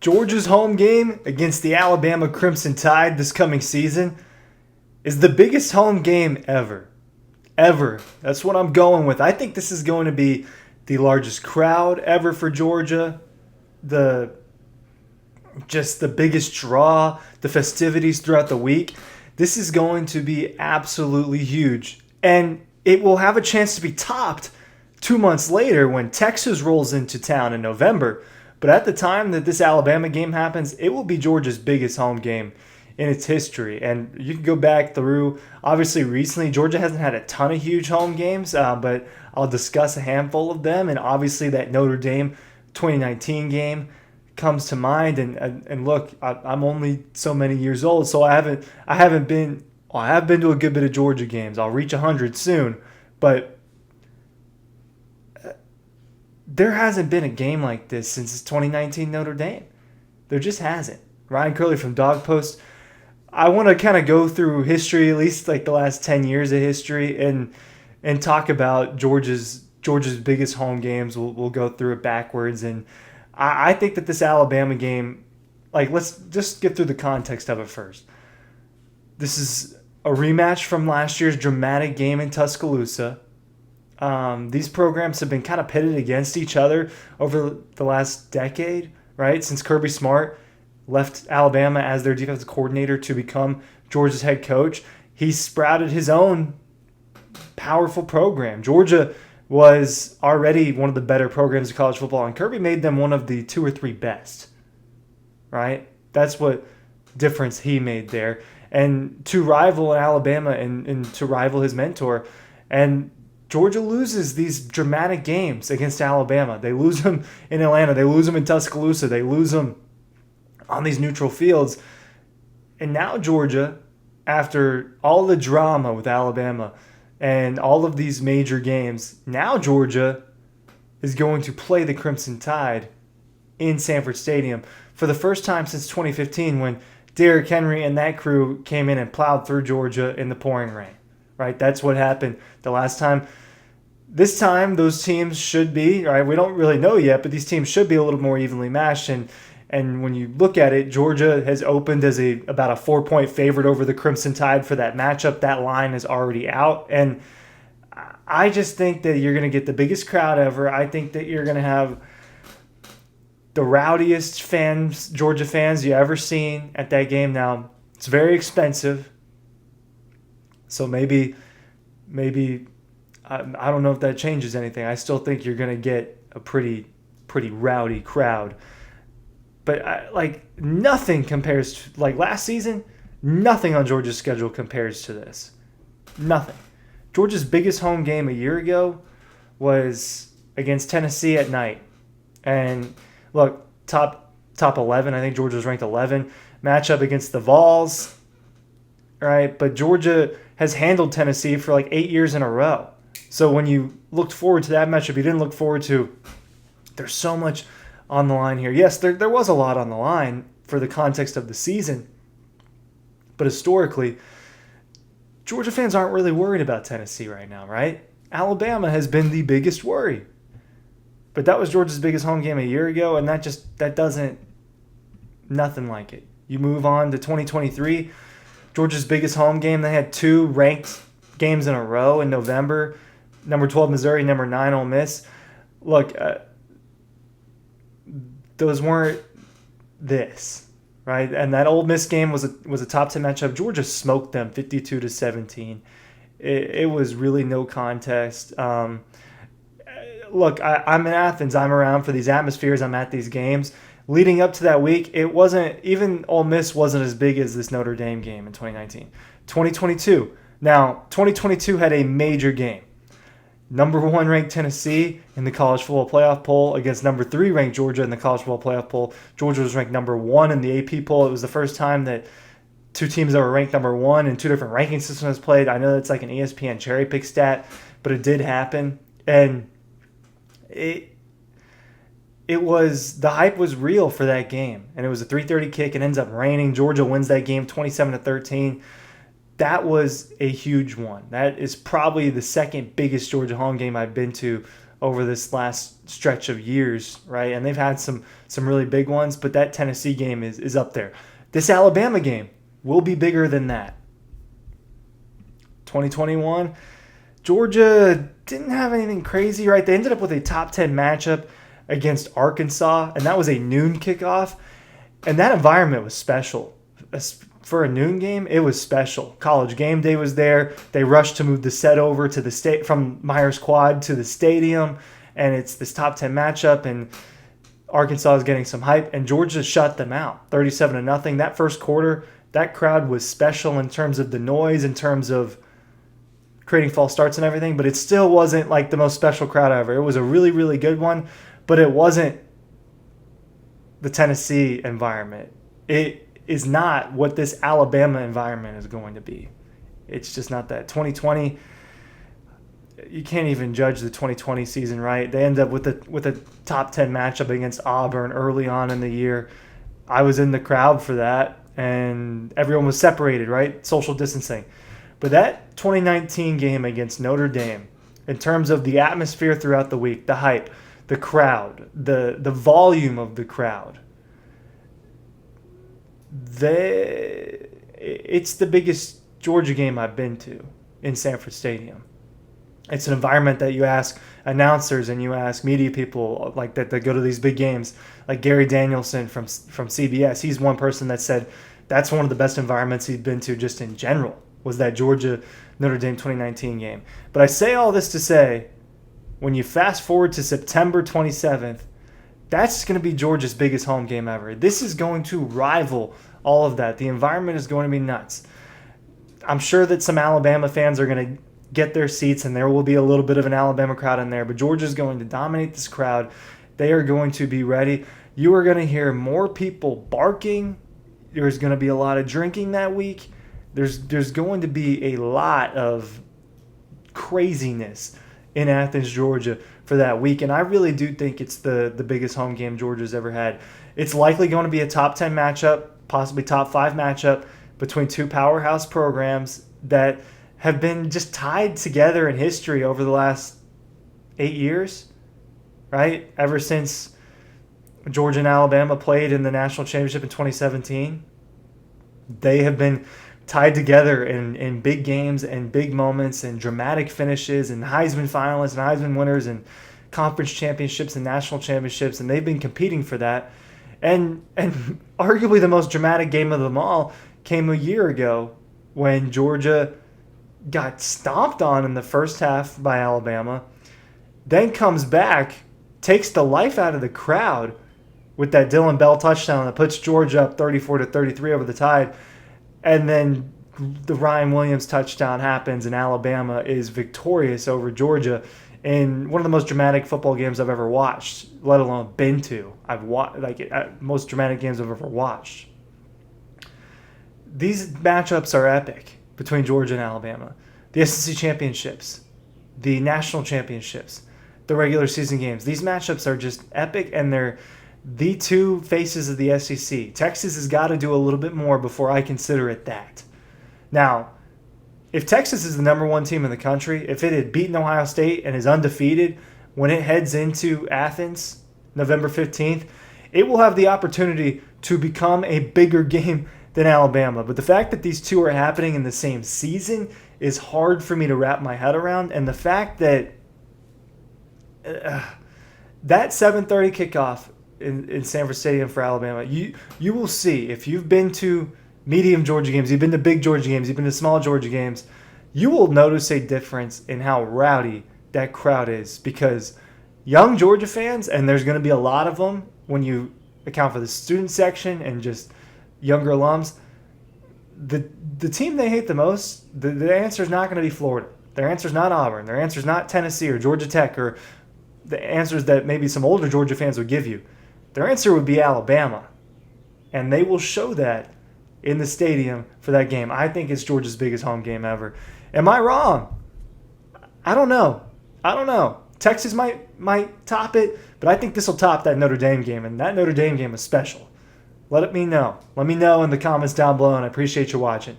Georgia's home game against the Alabama Crimson Tide this coming season is the biggest home game ever. Ever. That's what I'm going with. I think this is going to be the largest crowd ever for Georgia. The biggest draw, the festivities throughout the week. This is going to be absolutely huge. And it will have a chance to be topped 2 months later when Texas rolls into town in November. But at the time that this Alabama game happens, it will be Georgia's biggest home game in its history. And you can go back through, obviously recently, Georgia hasn't had a ton of huge home games, but I'll discuss a handful of them. And obviously that Notre Dame 2019 game comes to mind. And look, I'm only so many years old, so I have been to a good bit of Georgia games. I'll reach 100 soon, but there hasn't been a game like this since 2019 Notre Dame. There just hasn't. Ryan Curley from Dawg Post. I want to kind of go through history, at least like the last 10 years of history, and talk about Georgia's biggest home games. We'll go through it backwards, and I think that this Alabama game, like, let's just get through the context of it first. This is a rematch from last year's dramatic game in Tuscaloosa. These programs have been kind of pitted against each other over the last decade, right? Since Kirby Smart left Alabama as their defensive coordinator to become Georgia's head coach, he sprouted his own powerful program. Georgia was already one of the better programs in college football, and Kirby made them one of the 2 or 3 best, right? That's what difference he made there. And to rival Alabama and to rival his mentor, and Georgia loses these dramatic games against Alabama. They lose them in Atlanta. They lose them in Tuscaloosa. They lose them on these neutral fields. And now Georgia, after all the drama with Alabama and all of these major games, now Georgia is going to play the Crimson Tide in Sanford Stadium for the first time since 2015 when Derrick Henry and that crew came in and plowed through Georgia in the pouring rain. Right? That's what happened the last time. This time, those teams should be, right? We don't really know yet, but these teams should be a little more evenly matched. And when you look at it, Georgia has opened as about a 4-point favorite over the Crimson Tide for that matchup. That line is already out. And I just think that you're going to get the biggest crowd ever. I think that you're going to have the rowdiest fans, Georgia fans you ever seen at that game. Now, it's very expensive. So maybe I don't know if that changes anything. I still think you're going to get a pretty rowdy crowd. But nothing compares to, like last season, nothing on Georgia's schedule compares to this. Nothing. Georgia's biggest home game a year ago was against Tennessee at night. And look, top 11, I think Georgia was ranked 11. Matchup against the Vols, right? But Georgia has handled Tennessee for like 8 years in a row. So when you looked forward to that matchup, you didn't look forward to, there's so much on the line here. Yes, there was a lot on the line for the context of the season. But historically, Georgia fans aren't really worried about Tennessee right now, right? Alabama has been the biggest worry. But that was Georgia's biggest home game a year ago, and nothing like it. You move on to 2023, Georgia's biggest home game. They had 2 ranked games in a row in November. Number 12, Missouri. Number 9, Ole Miss. Look, those weren't this, right? And that Ole Miss game was a top 10 matchup. Georgia smoked them 52-17. It was really no contest. Look, I'm in Athens. I'm around for these atmospheres. I'm at these games. Leading up to that week, it wasn't, even Ole Miss wasn't as big as this Notre Dame game in 2019. 2022. Now, 2022 had a major game. Number 1 ranked Tennessee in the college football playoff poll against number 3 ranked Georgia in the college football playoff poll. Georgia was ranked number 1 in the AP poll. It was the first time that 2 teams that were ranked number 1 in 2 different ranking systems played. I know that's like an ESPN cherry pick stat, but it did happen. And it was, the hype was real for that game. And it was a 3:30 kick. It ends up raining. Georgia wins that game 27-13. That was a huge one. That is probably the second biggest Georgia home game I've been to over this last stretch of years, right? And they've had some really big ones, but that Tennessee game is up there. This Alabama game will be bigger than that. 2021, Georgia didn't have anything crazy, right? They ended up with a top 10 matchup against Arkansas, and that was a noon kickoff. And that environment was special. For a noon game, it was special. College Game Day was there. They rushed to move the set over to the state from Myers Quad to the stadium, and it's this top 10 matchup, and Arkansas is getting some hype, and Georgia shut them out, 37-0. That first quarter, that crowd was special in terms of the noise, in terms of creating false starts and everything, but it still wasn't like the most special crowd ever. It was a really, really good one, but it wasn't the Tennessee environment. It is not what this Alabama environment is going to be. It's just not that. 2020, you can't even judge the 2020 season, right? They end up with a top 10 matchup against Auburn early on in the year. I was in the crowd for that, and everyone was separated, right? Social distancing. But that 2019 game against Notre Dame, in terms of the atmosphere throughout the week, the hype, the crowd, the volume of the crowd, it's the biggest Georgia game I've been to in Sanford Stadium. It's an environment that you ask announcers and you ask media people like that go to these big games, like Gary Danielson from CBS. He's one person that said that's one of the best environments he'd been to just in general, was that Georgia Notre Dame 2019 game. But I say all this to say, when you fast forward to September 27th, that's going to be Georgia's biggest home game ever. This is going to rival all of that. The environment is going to be nuts. I'm sure that some Alabama fans are going to get their seats, and there will be a little bit of an Alabama crowd in there, but Georgia's going to dominate this crowd. They are going to be ready. You are going to hear more people barking. There's going to be a lot of drinking that week. There's going to be a lot of craziness in Athens, Georgia for that week, and I really do think it's the biggest home game Georgia's ever had. It's likely going to be a top 10 matchup, possibly top 5 matchup between two powerhouse programs that have been just tied together in history over the last 8 years, right? Ever since Georgia and Alabama played in the national championship in 2017, they have been tied together in big games and big moments and dramatic finishes and Heisman finalists and Heisman winners and conference championships and national championships, and they've been competing for that. And arguably the most dramatic game of them all came a year ago when Georgia got stomped on in the first half by Alabama, then comes back, takes the life out of the crowd with that Dylan Bell touchdown that puts Georgia up 34-33 over the Tide. And then the Ryan Williams touchdown happens, and Alabama is victorious over Georgia in one of the most dramatic football games I've ever watched, let alone been to. I've watched most dramatic games I've ever watched. These matchups are epic between Georgia and Alabama. The SEC championships, the national championships, the regular season games. These matchups are just epic, and they're the two faces of the SEC. Texas has got to do a little bit more before I consider it that. Now, if Texas is the number one team in the country, if it had beaten Ohio State and is undefeated when it heads into Athens November 15th, it will have the opportunity to become a bigger game than Alabama. But the fact that these two are happening in the same season is hard for me to wrap my head around. And the fact that that 7:30 kickoff in Sanford Stadium for Alabama, you will see, if you've been to medium Georgia games, you've been to big Georgia games, you've been to small Georgia games, you will notice a difference in how rowdy that crowd is, because young Georgia fans, and there's going to be a lot of them when you account for the student section and just younger alums, the team they hate the most, the answer is not going to be Florida. Their answer is not Auburn. Their answer is not Tennessee or Georgia Tech or the answers that maybe some older Georgia fans would give you. Their answer would be Alabama, and they will show that in the stadium for that game. I think it's Georgia's biggest home game ever. Am I wrong? I don't know. Texas might top it, but I think this will top that Notre Dame game, and that Notre Dame game is special. Let me know. Let me know in the comments down below, and I appreciate you watching.